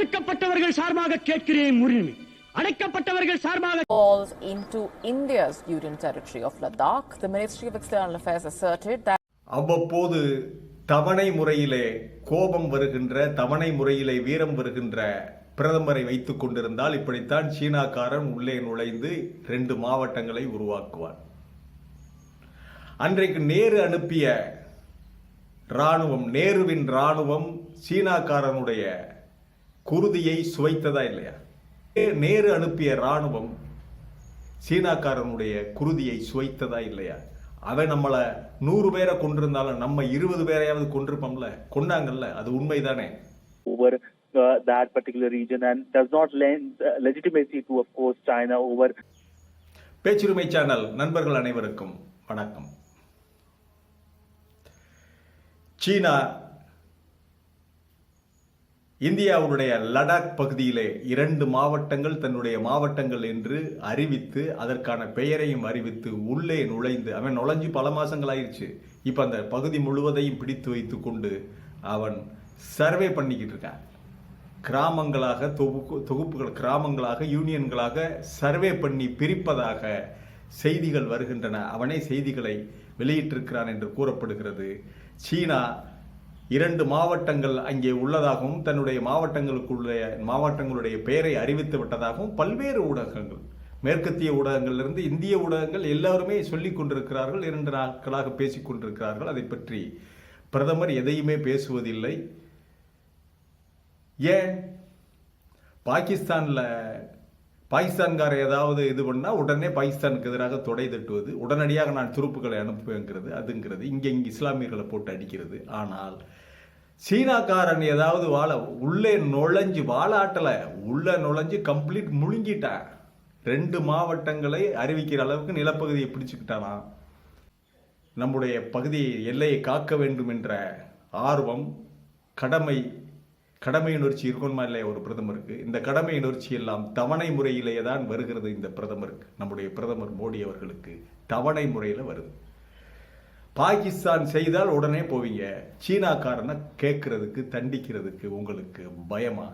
ஒடுக்கப்பட்டவர்கள் சார்பாக கேட்கிறேன் உரிமை. அடைக்கப்பட்டவர்கள் சார்பாக falls into India's union territory of Ladakh. The Ministry of External Affairs asserted that அவ்வப்போது தவணை முறையிலே கோபம் வருகின்ற, தவணை முறையிலே வீரம் வருகின்ற பிரதமரை வைத்துக் கொண்டிருந்தால் இப்படித்தான் சீனாக்காரன் உள்ளே நுழைந்து 2 மாவட்டங்களை உருவாக்குவான். அன்றைக்கு நேரு அனுப்பிய ராணுவம், நேருவின் ராணுவம் சீனாக்காரனுடைய குருதியை சுவைத்ததா இல்லையா? நேரு அனுப்பிய ராணுவம் சீனாக்காரனுடைய குருதியை சுவைத்ததா இல்லையா? அவன் நம்மளை 100 பேரை கொண்டிருந்தாலும் நம்ம 20 பேரையாவது கொண்டிருப்போம்ல, கொண்டாங்கல்ல, அது உண்மைதானே? Over that particular region and does not lend legitimacy to, of course, China over. பேச்சுரிமை சேனல் நண்பர்கள் அனைவருக்கும் வணக்கம். சீனா இந்தியாவுடைய லடாக் பகுதியிலே 2 மாவட்டங்கள் தன்னுடைய மாவட்டங்கள் என்று அறிவித்து அதற்கான பெயரையும் அறிவித்து உள்ளே நுழைந்து, அவன் நுழைஞ்சு பல மாசங்கள் ஆயிடுச்சு. இப்ப அந்த பகுதி முழுவதையும் பிடித்து வைத்து கொண்டு அவன் சர்வே பண்ணிக்கிட்டு இருக்கான். கிராமங்களாக தொகுப்புகள், கிராமங்களாக யூனியன்களாக சர்வே பண்ணி பிரிப்பதாக செய்திகள் வருகின்றன. அவனே செய்திகளை வெளியிட்டிருக்கிறான் என்று கூறப்படுகிறது. சீனா 2 மாவட்டங்கள் அங்கே உள்ளதாகவும் தன்னுடைய மாவட்டங்களுடைய பெயரை அறிவித்து விட்டதாகவும் பல்வேறு ஊடகங்கள், மேற்கத்திய ஊடகங்களிலிருந்து இந்திய ஊடகங்கள் எல்லாருமே சொல்லிக் கொண்டிருக்கிறார்கள். 2 நாட்களாக பேசிக் கொண்டிருக்கிறார்கள். அதை பற்றி பிரதமர் எதையுமே பேசுவதில்லை. ஏன்? பாகிஸ்தான்கார ஏதாவது இது பண்ணா உடனே பாகிஸ்தானுக்கு எதிராக தொடை தட்டுவது, உடனடியாக நான் துருப்புகளை அனுப்புவேங்கிறது, அதுங்கிறது, இங்கே இஸ்லாமியர்களை போட்டு அடிக்கிறது. ஆனால் சீனாக்காரன் ஏதாவது உள்ளே நுழைஞ்சு வாழாட்டல, உள்ள நுழைஞ்சு கம்ப்ளீட் முழுங்கிட்டான். 2 மாவட்டங்களை அறிவிக்கிற அளவுக்கு நிலப்பகுதியை பிடிச்சுக்கிட்டானா. நம்முடைய பகுதியை, எல்லையை காக்க வேண்டும் என்ற ஆர்வம், கடமையுணர்ச்சி இருக்கணுமா இல்லையா ஒரு பிரதமருக்கு? இந்த கடமையுணர்ச்சி எல்லாம் தவணை முறையிலேயே தான் வருகிறது. இந்த பிரதமருக்கு, நம்முடைய பிரதமர் மோடி அவர்களுக்கு தவணை முறையில் வருது. பாகிஸ்தான் செய்தால் உடனே போவீங்க, சீனாக்காரனை கேட்கறதுக்கு, தண்டிக்கிறதுக்கு உங்களுக்கு பயமா?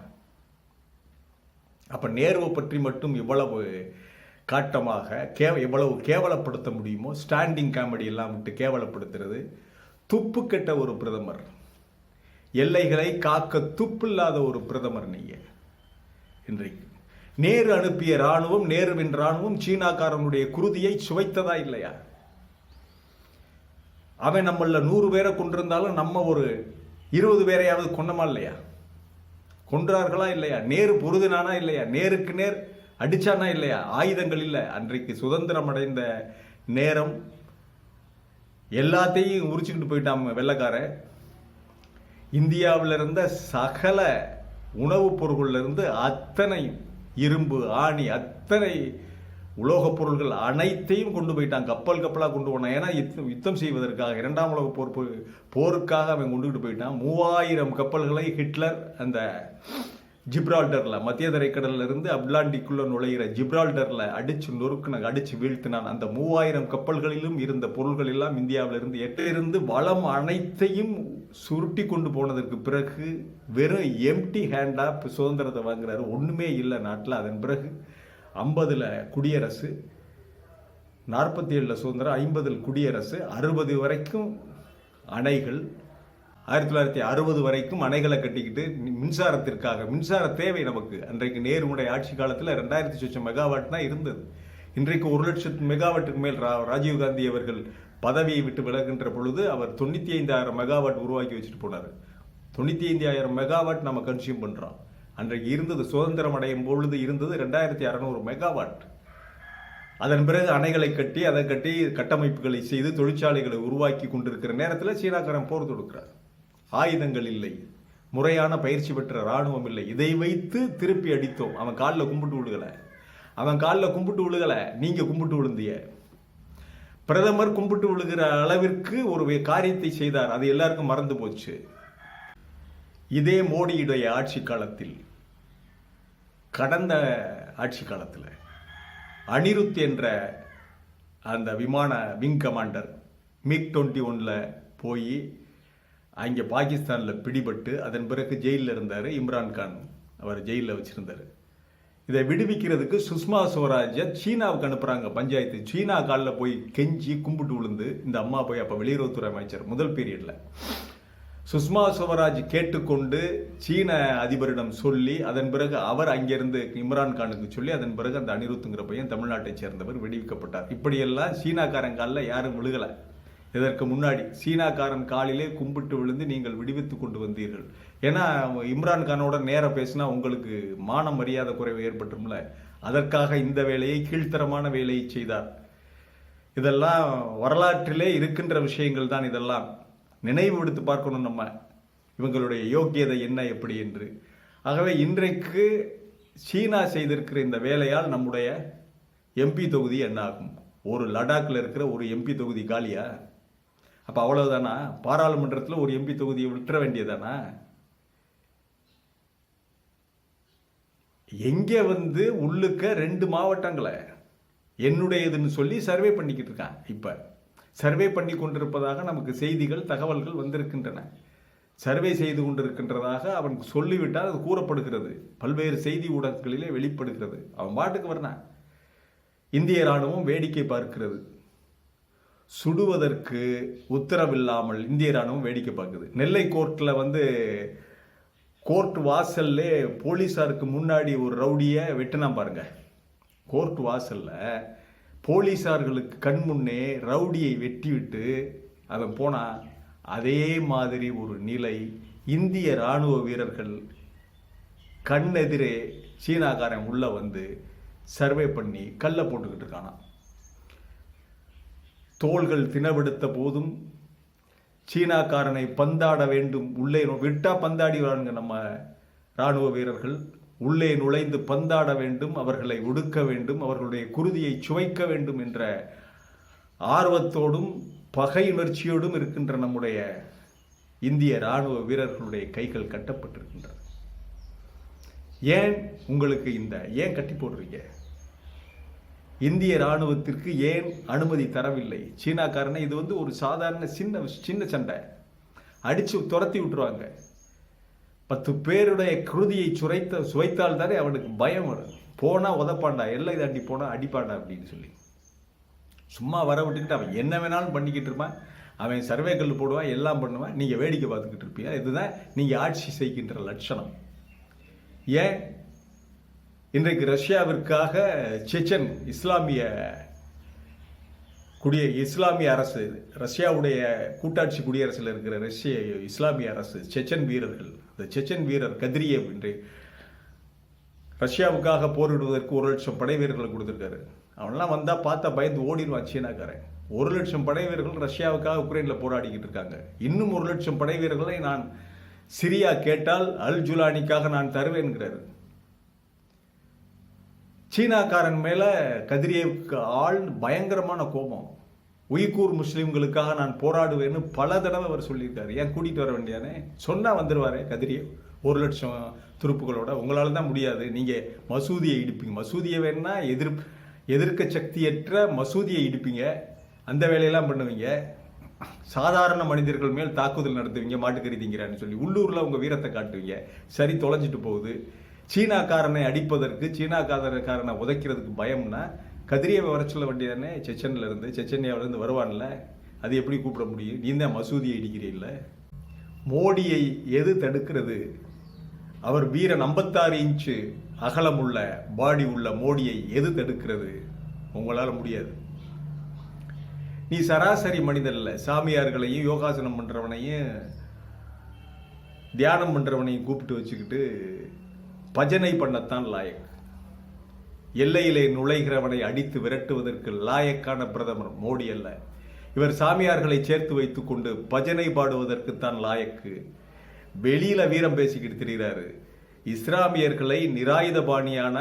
அப்ப நேருவை பற்றி மட்டும் இவ்வளவு காட்டமாக எவ்வளவு கேவலப்படுத்த முடியுமோ, ஸ்டாண்டிங் காமெடி எல்லாம் விட்டு கேவலப்படுத்துறது. துப்பு கெட்ட ஒரு பிரதமர், எல்லைகளை காக்க துப்பில்லாத ஒரு பிரதமர் நீங்க. இன்றைக்கு நேரு அனுப்பிய ராணுவம், நேருவின் ராணுவம் சீனாக்காரனுடைய குருதியை சுவைத்ததா இல்லையா? அவன் நம்மள 100 பேரை கொண்டிருந்தாலும் நம்ம ஒரு 20 பேரையாவது கொண்டமா இல்லையா? கொன்றார்களா இல்லையா? நேரு பொருதினானா இல்லையா? நேருக்கு நேர் அடிச்சானா இல்லையா? ஆயுதங்கள் இல்லை. அன்றைக்கு சுதந்திரம் அடைந்த நேரம் எல்லாத்தையும் உரிச்சுக்கிட்டு போயிட்டான் வெள்ளக்கார. இந்தியாவில் இருந்த சகல உணவுப் பொருள்கள் இருந்து அத்தனை இரும்பு, ஆணி, அத்தனை உலோகப் பொருள்கள் அனைத்தையும் கொண்டு போயிட்டான். கப்பலாக கொண்டு போனான். ஏன்னா யுத்தம் செய்வதற்காக, 2ஆம் உலக போருக்காக அவன் கொண்டுகிட்டு போயிட்டான். 3000 கப்பல்களை ஹிட்லர் அந்த ஜிப்ரால்டர்ல, மத்திய தரைக்கடல்ல இருந்து அட்லாண்டிக்குள்ள நுழைகிற ஜிப்ரால்டர்ல அடிச்சு வீழ்த்தினான். அந்த 3000 கப்பல்களிலும் இருந்த பொருள்கள் எல்லாம் இந்தியாவிலிருந்து எட்டிலிருந்து வளம் அனைத்தையும் சுருட்டி கொண்டு போனதற்கு பிறகு வெறும் எம்டி ஹேண்டா சுதந்திரத்தை வாங்குறாரு. ஒண்ணுமே இல்லை நாட்டில். அதன் பிறகு 50ல் குடியரசு, 47ல் சுதந்திரம், 50ல் குடியரசு, 60 வரைக்கும் அணைகள், 1960 வரைக்கும் அணைகளை கட்டிக்கிட்டு மின்சாரத்திற்காக, மின்சார தேவை நமக்கு. அன்றைக்கு நேருடைய ஆட்சி காலத்தில் 2000 சொச்சம் மெகாவாட் தான் இருந்தது. இன்றைக்கு 1,00,000 மெகாவாட்டுக்கு மேல் ராஜீவ்காந்தி அவர்கள் பதவியை விட்டு விலகின்ற பொழுது அவர் 95,000 மெகாவாட் உருவாக்கி வச்சுட்டு போனார். 95,000 மெகாவாட் நம்ம கன்சியூம் பண்றோம். அன்றைக்கு இருந்தது, சுதந்திரம் அடையும் பொழுது இருந்தது 2,600 மெகாவாட். அதன் பிறகு அணைகளை கட்டி, அதை கட்டி கட்டமைப்புகளை செய்து தொழிற்சாலைகளை உருவாக்கி கொண்டிருக்கிற நேரத்தில் சீனாக்காரன் போர் தொடுக்கிறார். ஆயுதங்கள் இல்லை, முறையான பயிற்சி பெற்ற ராணுவம் இல்லை. இதை வைத்து திருப்பி அடித்தோம். அவன் காலில் கும்பிட்டு விழுகல, நீங்க கும்பிட்டு விழுந்திய. பிரதமர் கும்பிட்டு விழுகிற அளவிற்கு ஒரு காரியத்தை செய்தார். அது எல்லாருக்கும் மறந்து போச்சு. இதே மோடியுடைய ஆட்சி காலத்தில், கடந்த ஆட்சி காலத்தில் அனிருத் என்ற அந்த விமான விங் கமாண்டர் MiG-21 போய் அங்கே பாகிஸ்தானில் பிடிபட்டு அதன் பிறகு ஜெயிலில் இருந்தார் இம்ரான்கான். அவர் ஜெயிலில் வச்சிருந்தார். இதை விடுவிக்கிறதுக்கு சுஷ்மா ஸ்வராஜை சீனாவுக்கு அனுப்புகிறாங்க. பஞ்சாயத்து சீனா காலில் போய் கெஞ்சி கும்பிட்டு விழுந்து இந்த அம்மா போய் அப்போ வெளியுறவுத்துறை அமைச்சர் முதல் பீரியடில் சுஷ்மா ஸ்வராஜ் கேட்டுக்கொண்டு சீன அதிபரிடம் சொல்லி அதன் பிறகு அவர் அங்கிருந்து இம்ரான்கானுக்கு சொல்லி அதன் பிறகு அந்த அனிருத்துங்கிற பையன் தமிழ்நாட்டை சேர்ந்தவர் விடுவிக்கப்பட்டார். இப்படியெல்லாம் சீனாக்காரன் காலில் யாரும் விழுகலை. இதற்கு முன்னாடி சீனாக்காரன் காலிலே கும்பிட்டு விழுந்து நீங்கள் விடுவித்து கொண்டு வந்தீர்கள். ஏன்னா இம்ரான்கானோட நேரம் பேசினா உங்களுக்கு மான மரியாதை குறைவு ஏற்பட்டும்ல, அதற்காக இந்த வேலையை கீழ்த்தரமான வேலையை செய்தார். இதெல்லாம் வரலாற்றிலே இருக்கின்ற விஷயங்கள் தான். இதெல்லாம் நினைவு விடுத்து பார்க்கணும் நம்ம, இவங்களுடைய யோக்கியதை என்ன எப்படி என்று. ஆகவே இன்றைக்கு சீனா செய்திருக்கிற இந்த வேலையால் நம்முடைய எம்பி தொகுதி என்ன ஆகும்? ஒரு லடாக்ல இருக்கிற ஒரு எம்பி தொகுதி காலியா? அப்ப அவ்வளவுதானா? பாராளுமன்றத்தில் ஒரு எம்பி தொகுதியை விட்டுற வேண்டியதானா? எங்க உள்ளுக்க 2 மாவட்டங்களை என்னுடையதுன்னு சொல்லி சர்வே பண்ணிக்கிட்டு இருக்கான். இப்ப சர்வே பண்ணி கொண்டிருப்பதாக நமக்கு செய்திகள் தகவல்கள் வந்திருக்கின்றன. சர்வே செய்து கொண்டிருக்கின்றதாக அவன் சொல்லிவிட்டால் அது கூறப்படுகிறது, பல்வேறு செய்தி ஊடகங்களிலே வெளிப்படுகிறது. அவன் பாட்டுக்கு வர்றான். இந்திய ராணுவம் வேடிக்கை பார்க்கிறது. சுடுவதற்கு உத்தரவில்லாமல் இந்திய ராணுவம் வேடிக்கை பார்க்குது. நெல்லை கோர்ட்டில் கோர்ட் வாசல்ல போலீஸாருக்கு முன்னாடி ஒரு ரவுடியை வெட்டினா பாருங்க. கோர்ட் வாசல்ல போலீஸார்களுக்கு கண் முன்னே ரவுடியை வெட்டிவிட்டு அவன் போனா, அதே மாதிரி ஒரு நிலை இந்திய ராணுவ வீரர்கள் கண்ணெதிரே சீனாக்காரன் உள்ள சர்வே பண்ணி கல்ல போட்டுக்கிட்டு இருக்கானா. தோள்கள் தினவெடுத்த போதும் சீனாக்காரனை பந்தாட வேண்டும், உள்ளே விட்டா பந்தாடி வராங்க நம்ம ராணுவ வீரர்கள். உள்ளே நுழைந்து பந்தாட வேண்டும், அவர்களை ஒடுக்க வேண்டும், அவர்களுடைய குருதியை சுவைக்க வேண்டும் என்ற ஆர்வத்தோடும் பகை உணர்ச்சியோடும் இருக்கின்ற நம்முடைய இந்திய ராணுவ வீரர்களுடைய கைகள் கட்டப்பட்டிருக்கின்றன. ஏன் உங்களுக்கு ஏன் கட்டி போடுறீங்க? இந்திய ராணுவத்திற்கு ஏன் அனுமதி தரவில்லை சீனாக்காரனை? இது ஒரு சாதாரண சின்ன சண்டை, அடிச்சு துரத்தி விட்டுருவாங்க. 10 பேருடைய குருதியை சுவைத்தால் தானே அவனுக்கு பயம் வரும். போனா உதப்பாண்டா, எல்லை தாண்டி போனா அடிப்பாண்டா அப்படின்னு சொல்லி சும்மா வர விட்டுக்கிட்டு அவன் என்ன வேணாலும் பண்ணிக்கிட்டு இருப்பான். அவன் சர்வே கல் போடுவான், எல்லாம் பண்ணுவான், நீங்க வேடிக்கை பார்த்துக்கிட்டு இருப்பீங்க. இதுதான் நீங்க ஆட்சி செய்கின்ற லட்சணம். ஏன் இன்றைக்கு ரஷ்யாவிற்காக செச்சன் இஸ்லாமிய அரசு, ரஷ்யாவுடைய கூட்டாட்சி குடியரசில் இருக்கிற ரஷ்ய இஸ்லாமிய அரசு செச்சன் வீரர்கள், இந்த செச்சன் வீரர் கதிரியேவ் இன்று ரஷ்யாவுக்காக போரிடுவதற்கு 1,00,000 படை வீரர்களை கொடுத்துருக்காரு. அவனெல்லாம் வந்தா பார்த்தா பயந்து ஓடிடுவான் சீனாக்காரன். 1,00,000 படை வீரர்கள் ரஷ்யாவுக்காக உக்ரைன்ல போராடிக்கிட்டு இருக்காங்க. இன்னும் 1,00,000 படை வீரர்களை நான் சிரியா கேட்டால் அல் ஜுலானிக்காக நான் தருவேன்கிறாரு. சீனாக்காரன் மேல கதிரியேவுக்கு பயங்கரமான கோபம். உய்கூர் முஸ்லிம்களுக்காக நான் போராடுவேன்னு பல தடவை அவர் சொல்லியிருக்காரு. ஏன் கூட்டிட்டு வர வேண்டியானே? சொன்னா வந்துருவாரு கதிரியேவ் 1,00,000 துருப்புகளோட. உங்களால தான் முடியாது, நீங்க மசூதியை இடிப்பீங்க. மசூதியை வேணா எதிர்க்க சக்தியற்ற மசூதியை இடிப்பீங்க, அந்த வேலையெல்லாம் பண்ணுவீங்க. சாதாரண மனிதர்கள் மேல் தாக்குதல் நடத்துவீங்க, மாட்டுக்கறி திங்கிறான்னு சொல்லி உள்ளூர்ல உங்க வீரத்தை காட்டுவீங்க. சரி, தொலைஞ்சிட்டு போகுது. சீனாக்காரனை அடிப்பதற்கு, சீனாக்காரனை உதைக்கிறதுக்கு பயம்னா கதிரியவை வர சொல்ல வேண்டியதானே? செச்சன்யாவிலிருந்து வருவான்ல, அது எப்படி கூப்பிட முடியும்? நீ தான் மசூதியை இடிக்கிறீல்ல. மோடியை எது தடுக்கிறது? அவர் வீரன் 56 இன்ச்சு அகலம் உள்ள பாடி உள்ள மோடியை எது தடுக்கிறது? உங்களால முடியாது. நீ சராசரி மனிதன் இல்ல. சாமியார்களையும் யோகாசனம் பண்றவனையும் தியானம் பண்றவனையும் கூப்பிட்டு வச்சுக்கிட்டு பஜனை பண்ணத்தான் லாயக். எல்லையிலே நுழைகிறவனை அடித்து விரட்டுவதற்கு லாயக்கான பிரதமர் மோடி அல்ல. இவர் சாமியார்களை சேர்த்து வைத்துக் கொண்டு பஜனை பாடுவதற்குத்தான் லாயக்கு. வெளியில வீரம் பேசிக்கிட்டு திரிகிறாரு. இஸ்லாமியர்களை நிராயுதபாணியான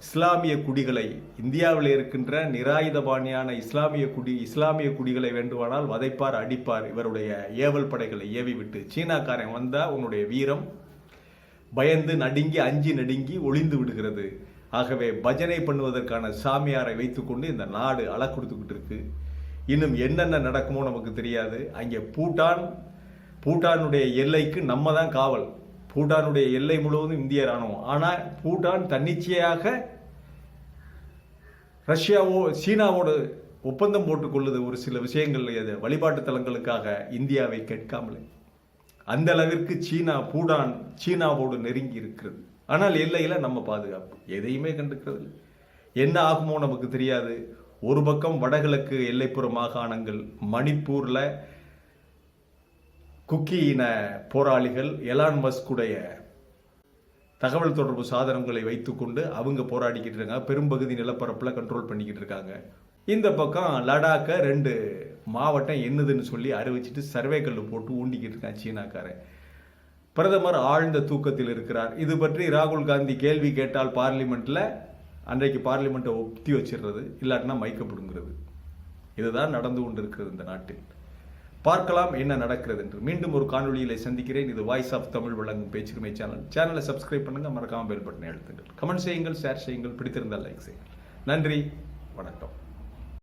இஸ்லாமிய குடிகளை, இந்தியாவில் இருக்கின்ற நிராயுதபாணியான இஸ்லாமிய குடிகளை வேண்டுமானால் வதைப்பார், அடிப்பார். இவருடைய ஏவல் படைகளை ஏவி விட்டு சீனாக்காரன் வந்தா உன்னுடைய வீரம் பயந்து நடுங்கி அஞ்சி நடுங்கி ஒளிந்து விடுகிறது. ஆகவே பஜனை பண்ணுவதற்கான சாமியாரை வைத்துக்கொண்டு இந்த நாடு அலை கொடுத்துக்கிட்டு இருக்கு. இன்னும் என்னென்ன நடக்குமோ நமக்கு தெரியாது. அங்கே பூட்டானுடைய எல்லைக்கு நம்ம தான் காவல். பூட்டானுடைய எல்லை முழுவதும் இந்திய ராணுவம். ஆனால் பூட்டான் தன்னிச்சையாக சீனாவோடு ஒப்பந்தம் போட்டுக் கொள்ளுது ஒரு சில விஷயங்கள், வழிபாட்டு தலங்களுக்காக இந்தியாவை கேட்காமலே. அந்த அளவிற்கு பூட்டான் சீனாவோடு நெருங்கி இருக்கிறது. ஆனால் எல்லையில் நம்ம பாதுகாப்பு எதையுமே கண்டுக்கிறது இல்லை. என்ன ஆகுமோ நமக்கு தெரியாது. ஒரு பக்கம் வடகிழக்கு எல்லைப்புற மாகாணங்கள், மணிப்பூர்ல குக்கி இன போராளிகள் எலான் மஸ்குடைய தகவல் தொடர்பு சாதனங்களை வைத்துக்கொண்டு அவங்க போராடிக்கிட்டு இருக்காங்க, பெரும்பகுதி நிலப்பரப்புல கண்ட்ரோல் பண்ணிக்கிட்டு இருக்காங்க. இந்த பக்கம் லடாக்க 2 மாவட்டம் என்னதுன்னு சொல்லி அறிவிச்சிட்டு சர்வே கல்லு போட்டு ஊண்டிக்கிட்டு இருக்கான் சீனாக்காரன். பிரதமர் ஆழ்ந்த தூக்கத்தில் இருக்கிறார். இது பற்றி ராகுல் காந்தி கேள்வி கேட்டால் பார்லிமெண்ட்ல அன்றைக்கு பார்லிமெண்ட்டை ஒத்தி வச்சிடுறது, இல்லாட்டினா மைக்கப்படுங்கிறது. இதுதான் நடந்து கொண்டிருக்கிறது இந்த நாட்டில். பார்க்கலாம் என்ன நடக்கிறது என்று. மீண்டும் ஒரு காணொலியிலே சந்திக்கிறேன். இது வாய்ஸ் ஆஃப் தமிழ் வழங்கும் பேச்சுரிமை சேனலை சப்ஸ்கிரைப் பண்ணுங்க, மறக்காம பெல் பட்டனை அழுத்துங்கள், கமெண்ட் செய்யுங்கள், ஷேர் செய்யுங்கள், பிடித்திருந்தால் லைக் செய்யுங்கள். நன்றி, வணக்கம்.